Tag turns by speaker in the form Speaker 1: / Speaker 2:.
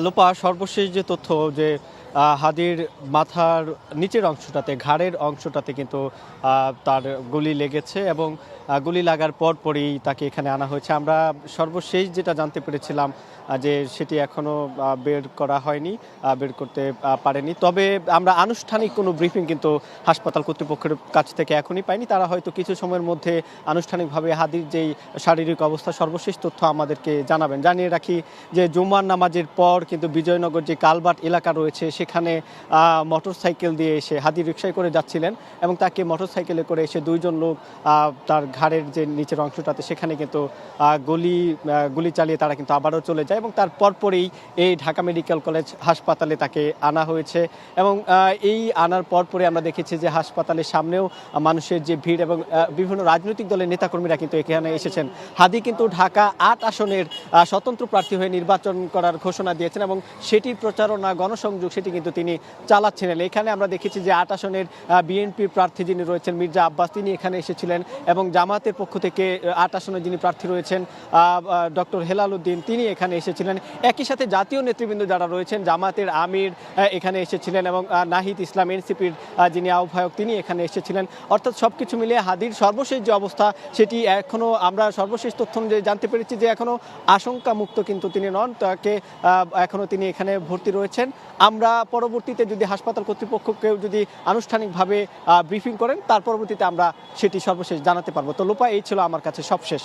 Speaker 1: লোপা সর্বশেষ যে তথ্য যে হাদির মাথার নিচের অংশটাতে ঘাড়ের অংশটাতে কিন্তু তার গুলি লেগেছে এবং গুলি লাগার পরপরই তাকে এখানে আনা হয়েছে। আমরা সর্বশেষ যেটা জানতে পেরেছিলাম যে সেটি এখনও বের করা হয়নি, বের করতে পারেনি। তবে আমরা আনুষ্ঠানিক কোনো ব্রিফিং কিন্তু হাসপাতাল কর্তৃপক্ষের কাছ থেকে এখনই পাইনি। তারা হয়তো কিছু সময়ের মধ্যে আনুষ্ঠানিকভাবে হাদির যেই শারীরিক অবস্থা সর্বশেষ তথ্য আমাদেরকে জানাবেন। জানিয়ে রাখি যে জুমার নামাজের পর কিন্তু বিজয়নগর যে কালবাট এলাকা রয়েছে সেখানে মোটরসাইকেল দিয়ে এসে হাদি রিকশায় করে যাচ্ছিলেন এবং তাকে মোটরসাইকেলে করে এসে দুইজন লোক তার ঘাড়ের যে নিচের অংশটাতে সেখানে কিন্তু গুলি চালিয়ে তারা কিন্তু আবারও চলে যায় এবং তার পরপরই এই ঢাকা মেডিকেল কলেজ হাসপাতালে তাকে আনা হয়েছে এবং এই আনার পরপরই আমরা দেখেছি যে হাসপাতালের সামনেও মানুষের যে ভিড় এবং বিভিন্ন রাজনৈতিক দলের নেতাকর্মীরা কিন্তু এখানে এসেছেন। হাদি কিন্তু ঢাকা ৮ আসনের স্বতন্ত্র প্রার্থী হয়ে নির্বাচন করার ঘোষণা দিয়েছেন এবং সেটির প্রচারণা গণসংযোগ সেটি কিন্তু তিনি চালাচ্ছিলেন। এখানে আমরা দেখেছি যে ৮ আসনের বিএনপি প্রার্থী যিনি রয়েছেন মির্জা আব্বাস তিনি এখানে এসেছিলেন এবং জামাতের পক্ষ থেকে ৮ আসনে যিনি প্রার্থী রয়েছেন ডক্টর হেলাল উদ্দিন তিনি এখানে এসেছিলেন। একই সাথে জাতীয় নেতৃবৃন্দ যারা রয়েছেন জামাতের আমির এখানে এসেছিলেন এবং নাহিদ ইসলাম এনসিপির যিনি আহ্বায়ক তিনি এখানে এসেছিলেন। অর্থাৎ সব কিছু মিলিয়ে হাদির সর্বশেষ যে অবস্থা সেটি এখনও আমরা সর্বশেষ তথ্য অনুযায়ী জানতে পেরেছি যে এখনও আশঙ্কা মুক্ত কিন্তু তিনি নন, তাকে এখনও তিনি এখানে ভর্তি রয়েছেন। আমরা পরবর্তীতে যদি হাসপাতাল কর্তৃপক্ষকে যদি আনুষ্ঠানিকভাবে ব্রিফিং করেন তার পরবর্তীতে আমরা সেটি সর্বশেষ জানাতে পারবো। তো লোপা এই ছিল আমার কাছে সবশেষ।